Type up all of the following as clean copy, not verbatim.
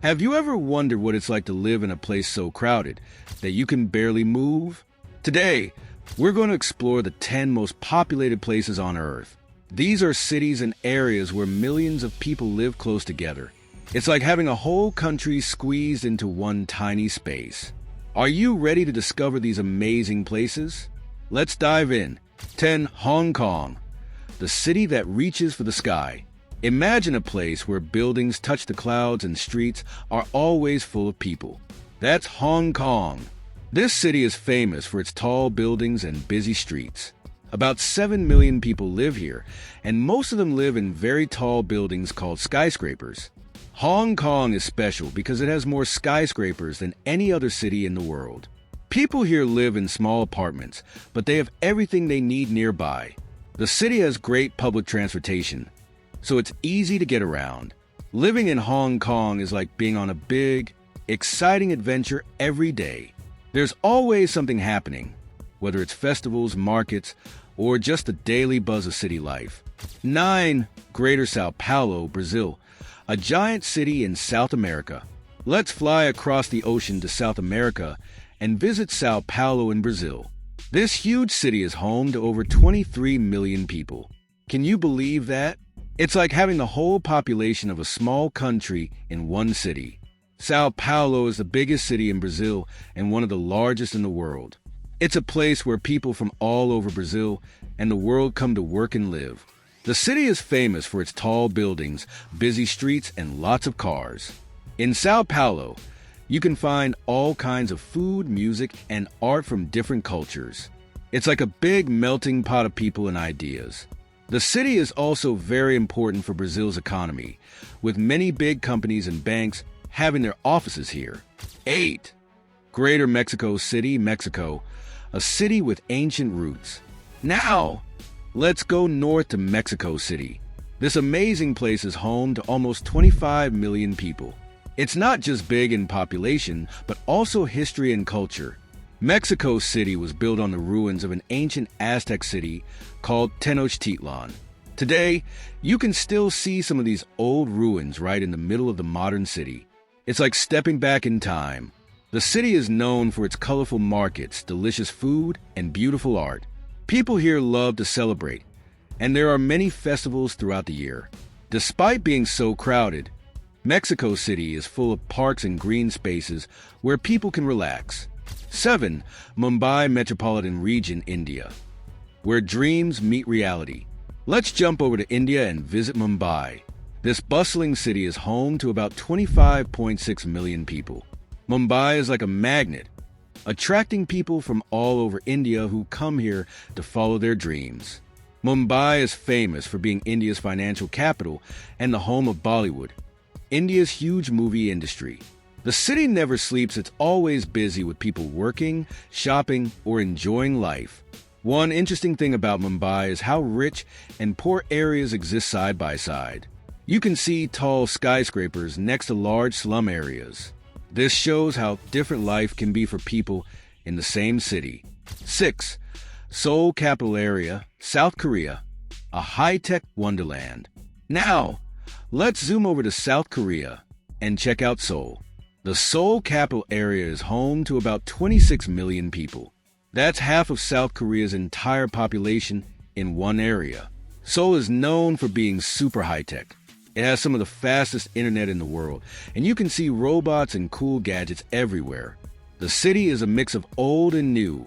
Have you ever wondered what it's like to live in a place so crowded that you can barely move? Today, we're going to explore the 10 most populated places on Earth. These are cities and areas where millions of people live close together. It's like having a whole country squeezed into one tiny space. Are you ready to discover these amazing places? Let's dive in. 10. Hong Kong, the city that reaches for the sky. Imagine a place where buildings touch the clouds and streets are always full of people. That's Hong Kong. This city is famous for its tall buildings and busy streets. About 7 million people live here, and most of them live in very tall buildings called skyscrapers. Hong Kong is special because it has more skyscrapers than any other city in the world. People here live in small apartments, but they have everything they need nearby. The city has great public transportation, so it's easy to get around. Living in Hong Kong is like being on a big, exciting adventure every day. There's always something happening, whether it's festivals, markets, or just the daily buzz of city life. 9. Greater Sao Paulo, Brazil, a giant city in South America. Let's fly across the ocean to South America and visit Sao Paulo in Brazil. This huge city is home to over 23 million people. Can you believe that? It's like having the whole population of a small country in one city. Sao Paulo is the biggest city in Brazil and one of the largest in the world. It's a place where people from all over Brazil and the world come to work and live. The city is famous for its tall buildings, busy streets, and lots of cars. In Sao Paulo, you can find all kinds of food, music, and art from different cultures. It's like a big melting pot of people and ideas. The city is also very important for Brazil's economy, with many big companies and banks having their offices here. 8. Greater Mexico City, Mexico, a city with ancient roots. Now, let's go north to Mexico City. This amazing place is home to almost 25 million people. It's not just big in population, but also history and culture. Mexico City was built on the ruins of an ancient Aztec city called Tenochtitlan. Today, you can still see some of these old ruins right in the middle of the modern city. It's like stepping back in time. The city is known for its colorful markets, delicious food, and beautiful art. People here love to celebrate, and there are many festivals throughout the year. Despite being so crowded, Mexico City is full of parks and green spaces where people can relax. 7. Mumbai Metropolitan Region, India, where dreams meet reality. Let's jump over to India and visit Mumbai. This bustling city is home to about 25.6 million people. Mumbai is like a magnet, attracting people from all over India who come here to follow their dreams. Mumbai is famous for being India's financial capital and the home of Bollywood, India's huge movie industry. The city never sleeps. It's always busy with people working, shopping, or enjoying life. One interesting thing about Mumbai is how rich and poor areas exist side by side. You can see tall skyscrapers next to large slum areas. This shows how different life can be for people in the same city. 6. Seoul capital area, South Korea, a high-tech wonderland. Now, let's zoom over to South Korea and check out Seoul. The Seoul capital area is home to about 26 million people. That's half of South Korea's entire population in one area. Seoul is known for being super high-tech. It has some of the fastest internet in the world, and you can see robots and cool gadgets everywhere. The city is a mix of old and new,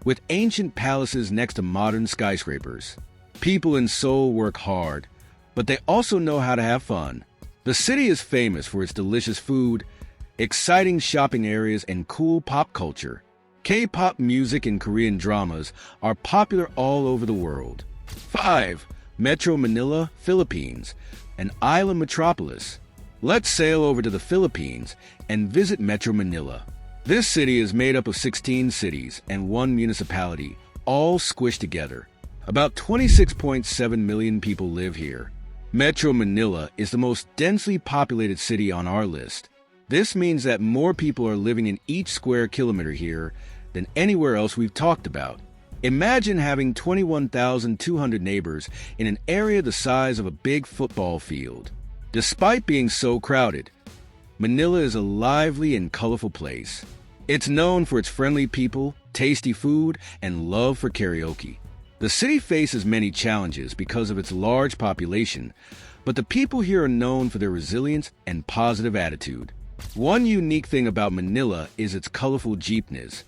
with ancient palaces next to modern skyscrapers. People in Seoul work hard, but they also know how to have fun. The city is famous for its delicious food, exciting shopping areas, and cool pop culture. K-pop music and Korean dramas are popular all over the world. 5. Metro Manila, Philippines, an island metropolis. Let's sail over to the Philippines and visit Metro Manila. This city is made up of 16 cities and one municipality, all squished together. About 26.7 million people live here. Metro Manila is the most densely populated city on our list. This means that more people are living in each square kilometer here than anywhere else we've talked about. Imagine having 21,200 neighbors in an area the size of a big football field. Despite being so crowded, Manila is a lively and colorful place. It's known for its friendly people, tasty food, and love for karaoke. The city faces many challenges because of its large population, but the people here are known for their resilience and positive attitude. One unique thing about Manila is its colorful jeepneys.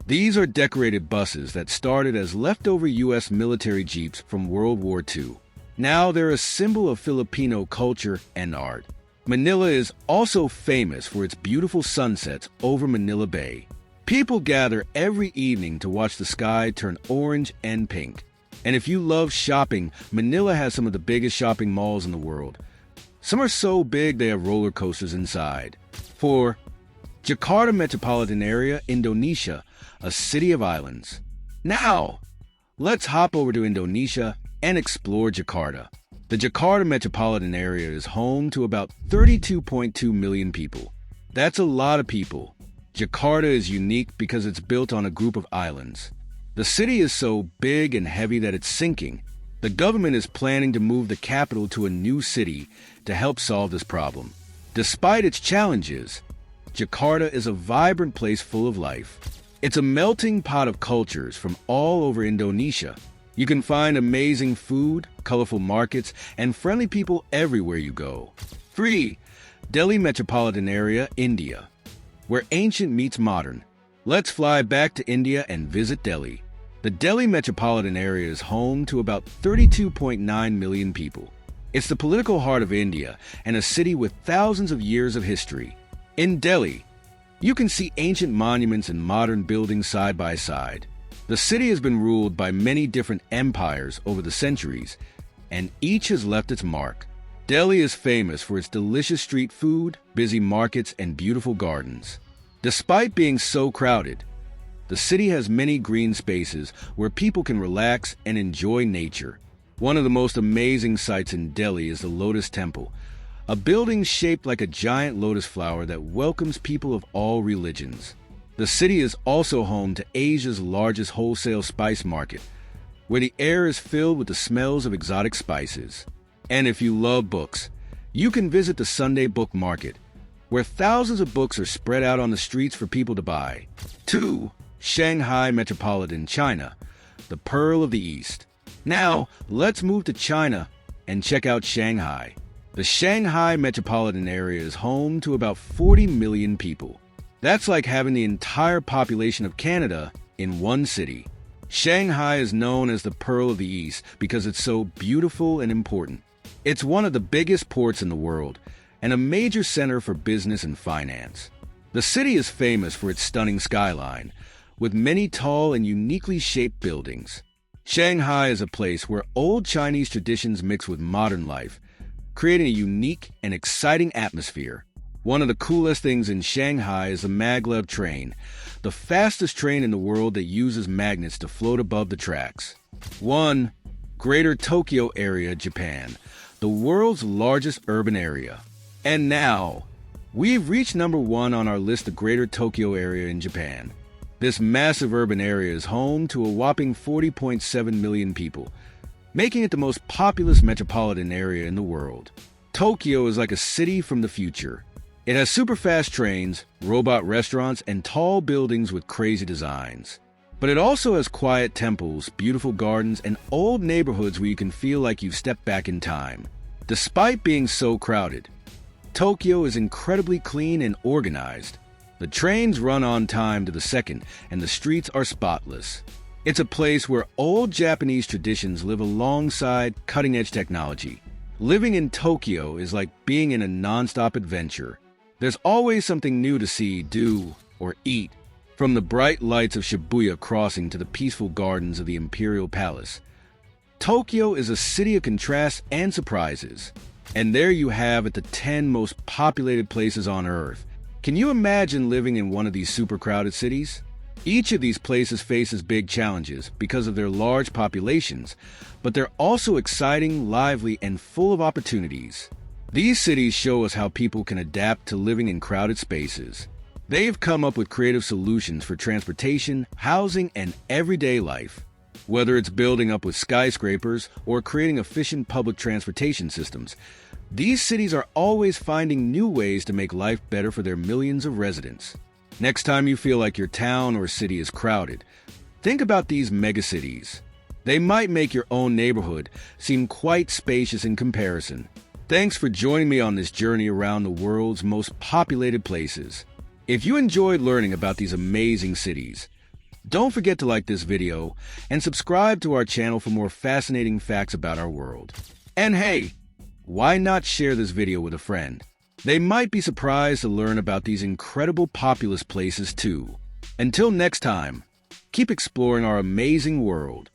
These are decorated buses that started as leftover U.S. military jeeps from World War II. Now they're a symbol of Filipino culture and art. Manila is also famous for its beautiful sunsets over Manila Bay. People gather every evening to watch the sky turn orange and pink. And if you love shopping, Manila has some of the biggest shopping malls in the world. Some are so big they have roller coasters inside. For Jakarta metropolitan area, Indonesia, a city of islands. Now, let's hop over to Indonesia and explore Jakarta. The Jakarta metropolitan area is home to about 32.2 million people. That's a lot of people. Jakarta is unique because it's built on a group of islands. The city is so big and heavy that it's sinking. The government is planning to move the capital to a new city to help solve this problem. Despite its challenges, Jakarta is a vibrant place full of life. It's a melting pot of cultures from all over Indonesia. You can find amazing food, colorful markets, and friendly people everywhere you go. 3. Delhi metropolitan area, India, where ancient meets modern. Let's fly back to India and visit Delhi. The Delhi metropolitan area is home to about 32.9 million people. It's the political heart of India and a city with thousands of years of history. In Delhi, you can see ancient monuments and modern buildings side by side. The city has been ruled by many different empires over the centuries, and each has left its mark. Delhi is famous for its delicious street food, busy markets, and beautiful gardens. Despite being so crowded, the city has many green spaces where people can relax and enjoy nature. One of the most amazing sights in Delhi is the Lotus Temple, a building shaped like a giant lotus flower that welcomes people of all religions. The city is also home to Asia's largest wholesale spice market, where the air is filled with the smells of exotic spices. And if you love books, you can visit the Sunday book market, where thousands of books are spread out on the streets for people to buy. 2. Shanghai metropolitan China, the Pearl of the East. Now, let's move to China and check out Shanghai. The Shanghai metropolitan area is home to about 40 million people. That's like having the entire population of Canada in one city. Shanghai is known as the Pearl of the East because it's so beautiful and important. It's one of the biggest ports in the world and a major center for business and finance. The city is famous for its stunning skyline, with many tall and uniquely shaped buildings. Shanghai is a place where old Chinese traditions mix with modern life, creating a unique and exciting atmosphere. One of the coolest things in Shanghai is the maglev train, the fastest train in the world that uses magnets to float above the tracks. 1. Greater Tokyo Area, Japan, the world's largest urban area. And now, we've reached number 1 on our list of Greater Tokyo Area in Japan. This massive urban area is home to a whopping 40.7 million people, making it the most populous metropolitan area in the world. Tokyo is like a city from the future. It has super fast trains, robot restaurants, and tall buildings with crazy designs. But it also has quiet temples, beautiful gardens, and old neighborhoods where you can feel like you've stepped back in time. Despite being so crowded, Tokyo is incredibly clean and organized. The trains run on time to the second, and the streets are spotless. It's a place where old Japanese traditions live alongside cutting-edge technology. Living in Tokyo is like being in a non-stop adventure. There's always something new to see, do, or eat. From the bright lights of Shibuya crossing to the peaceful gardens of the Imperial Palace. Tokyo is a city of contrasts and surprises. And there you have it, the 10 most populated places on Earth. Can you imagine living in one of these super crowded cities? Each of these places faces big challenges because of their large populations, but they're also exciting, lively, and full of opportunities. These cities show us how people can adapt to living in crowded spaces. They've come up with creative solutions for transportation, housing, and everyday life. Whether it's building up with skyscrapers or creating efficient public transportation systems, these cities are always finding new ways to make life better for their millions of residents. Next time you feel like your town or city is crowded, think about these megacities. They might make your own neighborhood seem quite spacious in comparison. Thanks for joining me on this journey around the world's most populated places. If you enjoyed learning about these amazing cities, don't forget to like this video and subscribe to our channel for more fascinating facts about our world. And hey, why not share this video with a friend? They might be surprised to learn about these incredible populous places too. Until next time, keep exploring our amazing world.